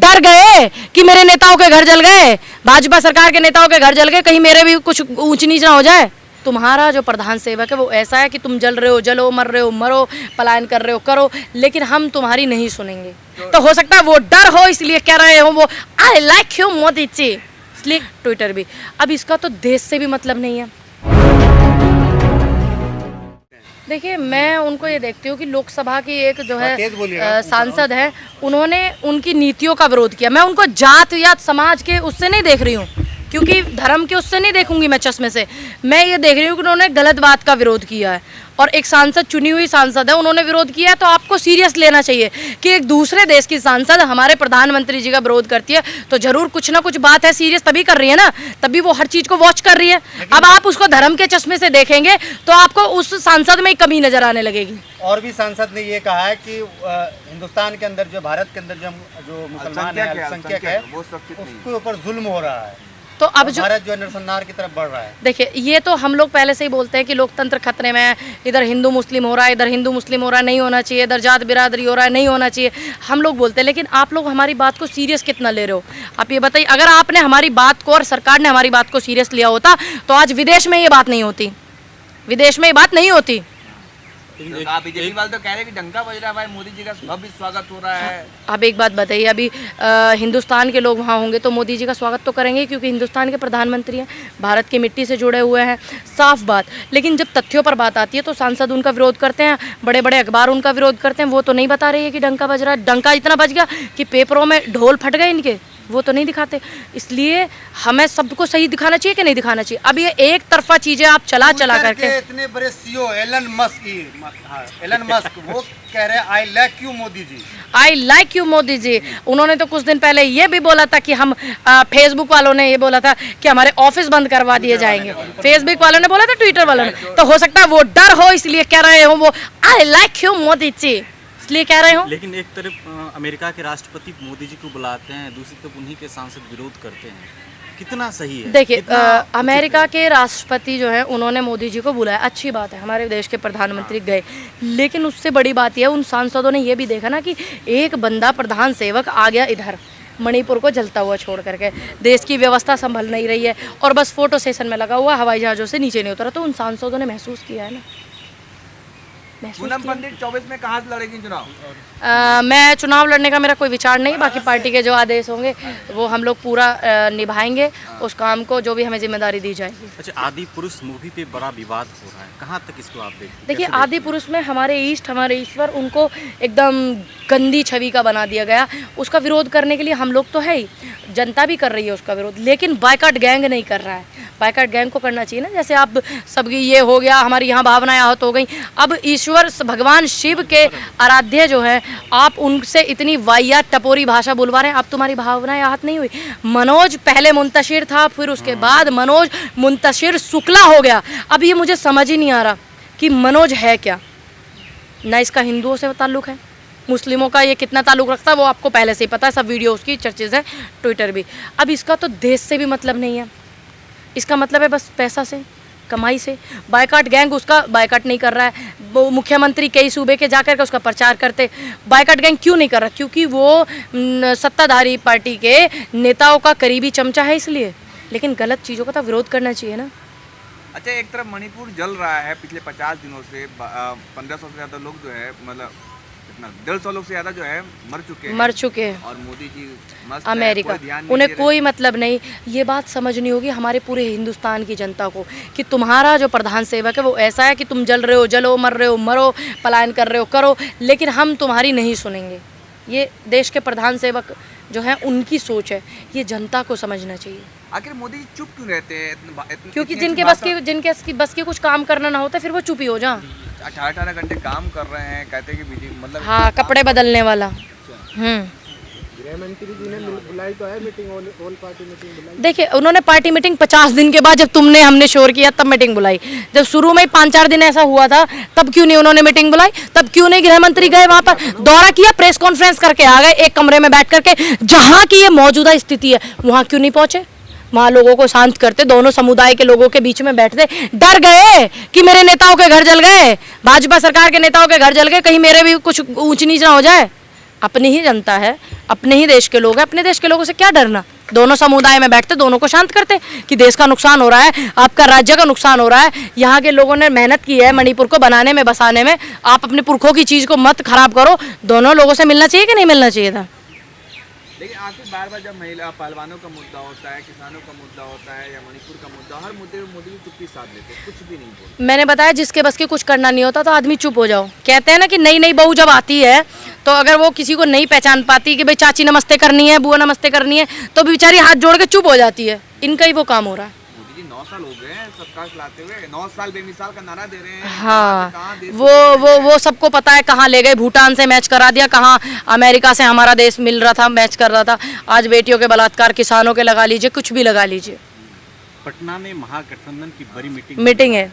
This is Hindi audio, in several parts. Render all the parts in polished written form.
डर गए कि मेरे नेताओं के घर जल गए, भाजपा सरकार के नेताओं के घर जल गए, कहीं मेरे भी कुछ ऊंच नीच ना हो जाए। तुम्हारा जो प्रधान सेवक है वो ऐसा है कि तुम जल रहे हो जलो, मर रहे हो मरो, पलायन कर रहे हो करो, लेकिन हम तुम्हारी नहीं सुनेंगे। तो हो सकता है वो डर हो इसलिए कह रहे हो वो आई लाइक यू मोदी जी, इसलिए ट्विटर भी। अब इसका तो देश से भी मतलब नहीं है। देखिए मैं उनको ये देखती हूँ कि लोकसभा की एक जो है सांसद है, उन्होंने उनकी नीतियों का विरोध किया। मैं उनको जात या समाज के उससे नहीं देख रही हूँ, क्योंकि धर्म के उससे नहीं देखूंगी मैं चश्मे से। मैं ये देख रही हूँ कि उन्होंने गलत बात का विरोध किया है और एक सांसद, चुनी हुई सांसद है, उन्होंने विरोध किया है, तो आपको सीरियस लेना चाहिए कि एक दूसरे देश की सांसद हमारे प्रधानमंत्री जी का विरोध करती है तो जरूर कुछ ना कुछ बात है, सीरियस तभी कर रही है ना, तभी वो हर चीज़ को वॉच कर रही है। अब आप उसको धर्म के चश्मे से देखेंगे तो आपको उस सांसद में कमी नजर आने लगेगी। और भी सांसद ने ये कहा है कि हिंदुस्तान के अंदर जो, भारत के अंदर जो मुसलमान है, अल्पसंख्यक है, उसके ऊपर जुल्म हो रहा है। तो अब जो भारत जो नरसंहार की तरफ बढ़ रहा है। देखिए ये तो हम लोग पहले से ही बोलते हैं कि लोकतंत्र खतरे में है, इधर हिंदू मुस्लिम हो रहा है, इधर हिंदू मुस्लिम हो रहा है, नहीं होना चाहिए, इधर जात बिरादरी हो रहा है, नहीं होना चाहिए, हम लोग बोलते हैं। लेकिन आप लोग हमारी बात को सीरियस कितना ले रहे हो, आप ये बताइए। अगर आपने हमारी बात को और सरकार ने हमारी बात को सीरियस लिया होता तो आज विदेश में ये बात नहीं होती, विदेश में ये बात नहीं होती। बीजेपी वाले तो कह रहे हैं कि डंका बज रहा है भाई, मोदी जी का भव्य स्वागत हो रहा है। आप एक बात बताइए, अभी हिंदुस्तान के लोग वहाँ होंगे तो मोदी जी का स्वागत तो करेंगे, क्योंकि हिंदुस्तान के प्रधानमंत्री हैं, भारत की मिट्टी से जुड़े हुए हैं, साफ बात। लेकिन जब तथ्यों पर बात आती है तो सांसद उनका विरोध करते हैं, बड़े बड़े अखबार उनका विरोध करते हैं। वो तो नहीं बता रही है कि डंका बज रहा है, डंका इतना बज गया कि पेपरों में ढोल फट गए इनके, वो तो नहीं दिखाते। इसलिए हमें सबको सही दिखाना चाहिए कि नहीं दिखाना चाहिए। अब ये एक तरफा चीजें आप चला करके, इतने बड़े सीईओ एलन मस्क वो कह रहे हैं I like you Modi ji, I like you Modi ji. उन्होंने तो कुछ दिन पहले ये भी बोला था कि हम फेसबुक वालों ने ये बोला था कि हमारे ऑफिस बंद करवा दिए जाएंगे, फेसबुक वालों ने बोला था, ट्विटर वालों ने। तो हो सकता है वो डर हो इसलिए कह रहे हो वो आई लाइक यू मोदी जी, इसलिए कह रहे हो। लेकिन एक तरफ अमेरिका के राष्ट्रपति मोदी जी को बुलाते हैं, दूसरी तरफ उन्हीं के सांसद विरोध करते हैं, कितना सही है? देखिए अमेरिका के राष्ट्रपति जो है उन्होंने मोदी जी को बुलाया, अच्छी बात है, हमारे देश के प्रधानमंत्री गए। लेकिन उससे बड़ी बात यह है उन सांसदों ने ये भी देखा ना कि एक बंदा प्रधान सेवक आ गया इधर मणिपुर को जलता हुआ छोड़ करके, देश की व्यवस्था संभल नहीं रही है और बस फोटो सेशन में लगा हुआ, हवाई जहाज़ों से नीचे नहीं उतरा। तो उन सांसदों ने महसूस किया है ना। पूनम पंडित 24 में कहाँ से लड़ेगी चुनाव? मैं चुनाव लड़ने का मेरा कोई विचार नहीं, बाकी पार्टी के जो आदेश होंगे वो हम लोग पूरा निभाएंगे उस काम को, जो भी हमें जिम्मेदारी दी जाएगी। अच्छा, आदि पुरुष मूवी पे बड़ा विवाद हो रहा है, कहाँ तक इसको आप देखते हैं? देखिए आदि पुरुष में हमारे ईष्ट, हमारे ईश्वर, उनको एकदम गंदी छवि का बना दिया गया। उसका विरोध करने के लिए हम लोग तो है ही, जनता भी कर रही है उसका विरोध, लेकिन बायकॉट गैंग नहीं कर रहा है। बायकॉट गैंग को करना चाहिए ना, जैसे आप सबकी ये हो गया, हमारी यहाँ भावनाएं आहत हो गई। अब ईश्वर भगवान शिव के आराध्य जो है, आप उनसे इतनी वाहियात टपोरी भाषा बुलवा रहे हैं, अब तुम्हारी भावनाएं आहत नहीं हुई? मनोज पहले मुंतशिर था, फिर उसके बाद मनोज मुंतशिर शुक्ला हो गया। अब ये मुझे समझ ही नहीं आ रहा कि मनोज है क्या, ना इसका हिंदुओं से ताल्लुक़ है, मुस्लिमों का ये कितना ताल्लुक़ रखता है वो आपको पहले से ही पता है, सब वीडियो उसकी चर्चेज है, ट्विटर भी। अब इसका तो देश से भी मतलब नहीं है, इसका मतलब है बस पैसा से, कमाई से। बायकॉट गैंग उसका बायकॉट नहीं कर रहा है, वो मुख्यमंत्री कई सूबे के जाकर के उसका प्रचार करते। बायकॉट गैंग क्यों नहीं कर रहा? क्योंकि वो सत्ताधारी पार्टी के नेताओं का करीबी चमचा है, इसलिए। लेकिन गलत चीज़ों का तो विरोध करना चाहिए ना। अच्छा, एक तरफ मणिपुर जल रहा है पिछले 50 दिनों से, 1500 से ज़्यादा लोग जो है, मतलब 150 लोग से ज़्यादा जो है मर चुके हैं। और मोदी जी मस्त अमेरिका, उन्हें कोई मतलब नहीं। ये बात समझनी होगी हमारे पूरे हिंदुस्तान की जनता को कि तुम्हारा जो प्रधान सेवक है वो ऐसा है कि तुम जल रहे हो जलो, मर रहे हो मरो, पलायन कर रहे हो करो, लेकिन हम तुम्हारी नहीं सुनेंगे। ये देश के प्रधान सेवक जो है उनकी सोच है, ये जनता को समझना चाहिए। आखिर मोदी चुप क्यों रहते हैं? क्योंकि जिनके बस की कुछ काम करना ना होता फिर वो चुप ही हो जा। 18 घंटे काम कर रहे हैं, कहते हैं कि मतलब हाँ, कपड़े बदलने वाला। गृह मंत्री जी ने बुलाई तो है मीटिंग, ऑल पार्टी मीटिंग बुलाई। देखिए उन्होंने पार्टी मीटिंग 50 दिन के बाद, जब हमने शोर किया तब मीटिंग बुलाई। जब शुरू में 5-4 दिन ऐसा हुआ था तब क्यों नहीं उन्होंने मीटिंग बुलाई? तब क्यों नहीं गृह मंत्री गए वहाँ पर, दौरा किया, प्रेस कॉन्फ्रेंस करके आ गए एक कमरे में बैठ करके? जहाँ की ये मौजूदा स्थिति है वहाँ क्यों नहीं पहुँचे? वहाँ लोगों को शांत करते, दोनों समुदाय के लोगों के बीच में बैठते। डर गए कि मेरे नेताओं के घर जल गए, भाजपा सरकार के नेताओं के घर जल गए, कहीं मेरे भी कुछ ऊंच नीच ना हो जाए। अपनी ही जनता है, अपने ही देश के लोग हैं, अपने देश के लोगों से क्या डरना। दोनों समुदाय में बैठते, दोनों को शांत करते कि देश का नुकसान हो रहा है, आपका राज्य का नुकसान हो रहा है, यहाँ के लोगों ने मेहनत की है मणिपुर को बनाने में, बसाने में, आप अपने पुरखों की चीज़ को मत खराब करो। दोनों लोगों से मिलना चाहिए कि नहीं मिलना चाहिए था? लेकिन आखिर बार बार जब महिला पहलवानों का मुद्दा होता है, किसानों का मुद्दा होता है या मणिपुर का मुद्दा, हर मुद्दे में मोदी जी चुप्पी साध लेते हैं, कुछ भी नहीं बोलते। मैंने बताया जिसके बस के कुछ करना नहीं होता तो आदमी चुप हो जाओ। कहते हैं ना कि नई नई बहू जब आती है तो अगर वो किसी को नहीं पहचान पाती कि भाई चाची नमस्ते करनी है, बुआ नमस्ते करनी है, तो बेचारी हाथ जोड़ के चुप हो जाती है। इनका ही वो काम हो रहा है। मोदी जी 9 साल हो गए हैं सरकार चलाते हुए, 9 साल बेमिसाल का नारा दे रहे हैं। हाँ, वो सबको पता है कहाँ ले गए। भूटान से मैच करा दिया, कहाँ अमेरिका से हमारा देश मिल रहा था, मैच कर रहा था। आज बेटियों के बलात्कार, किसानों के लगा लीजिए, कुछ भी लगा लीजिए। पटना में महागठबंधन की बड़ी मीटिंग है।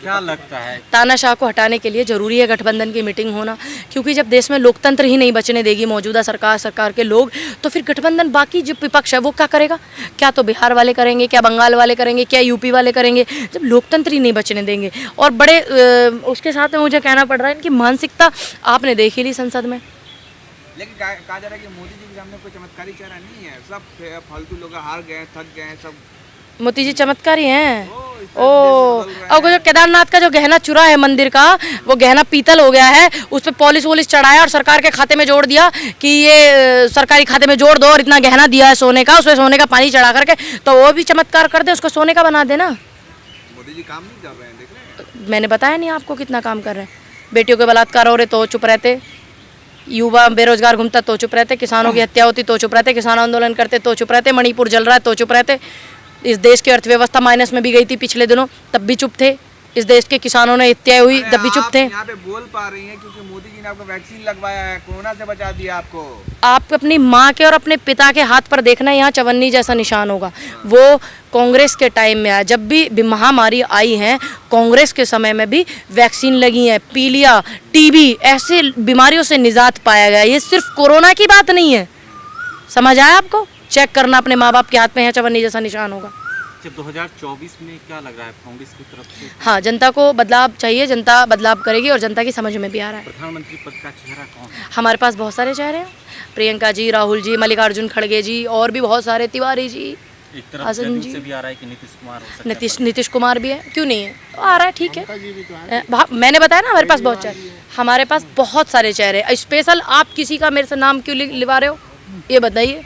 क्या लगता है तानाशाह को हटाने के लिए जरूरी है गठबंधन की मीटिंग होना, क्योंकि जब देश में लोकतंत्र ही नहीं बचने देगी मौजूदा सरकार के लोग, तो फिर गठबंधन बाकी जो विपक्ष है वो क्या करेगा? क्या तो बिहार वाले करेंगे, क्या बंगाल वाले करेंगे, क्या यूपी वाले करेंगे, जब लोकतंत्र ही नहीं बचने देंगे। और बड़े उसके साथ में मुझे कहना पड़ रहा है इनकी मानसिकता आपने देख ही ली संसद में। लेकिन कहा जा रहा है कि मोदी जी के सामने कोई चमत्कारी चेहरा नहीं है, सब फालतू लोग हार गए, थक गए सब। मोदी जी चमत्कारी हैं। और जो केदारनाथ का जो गहना चुरा है मंदिर का, वो गहना पीतल हो गया है, उस पर पॉलिश वॉलिश चढ़ाया और सरकार के खाते में जोड़ दिया कि ये सरकारी खाते में जोड़ दो, और इतना गहना दिया है सोने का, उसमें सोने का पानी चढ़ा करके, तो वो भी चमत्कार कर दे, उसको सोने का बना देना। मोदी जी काम नहीं कर रहे हैं, देख रहे हैं। मैंने बताया नहीं आपको कितना काम कर रहे हैं। बेटियों के बलात्कार हो रहे तो चुप रहते, युवा बेरोजगार घूमता तो चुप रहते, किसानों की हत्या होती तो चुप रहते, किसान आंदोलन करते तो चुप रहते, मणिपुर जल रहा है तो चुप रहते, इस देश की अर्थव्यवस्था माइनस में भी गई थी पिछले दिनों, तब भी चुप थे, इस देश के किसानों ने हत्या हुई तब भी चुप थे। यहाँ पे बोल पा रही हैं क्योंकि मोदी जी ने आपको वैक्सीन लगवाया है, कोरोना से बचा दिया आपको। आप अपनी माँ के और अपने पिता के हाथ पर देखना, यहाँ चवन्नी जैसा निशान होगा। वो कांग्रेस के टाइम में आया, जब भी महामारी आई है कांग्रेस के समय में भी वैक्सीन लगी है, पीलिया, टीबी, ऐसे बीमारियों से निजात पाया गया। ये सिर्फ कोरोना की बात नहीं है, समझ आया आपको? चेक करना अपने माँ बाप के हाथ में है चवन्नी जैसा निशान होगा। जब 2024 में क्या लग रहा है कांग्रेस की तरफ से? हाँ, जनता को बदलाव चाहिए, जनता बदलाव करेगी और जनता की समझ में भी आ रहा है। प्रधानमंत्री पद का चेहरा कौन है? हमारे पास बहुत सारे चेहरे हैं, प्रियंका जी, राहुल जी, मल्लिकार्जुन खड़गे जी, और भी बहुत सारे, तिवारी जी, एक तरफ हसन जदयू जी, से भी आ रहा है कि नीतीश कुमार हो सकता है। नीतीश कुमार भी है, क्यों नहीं है, तो आ रहा है, ठीक है। मैंने बताया ना हमारे पास बहुत चेहरे, हमारे पास बहुत सारे चेहरे। स्पेशल आप किसी का मेरे से नाम क्यों लिवा रहे हो, ये बताइए।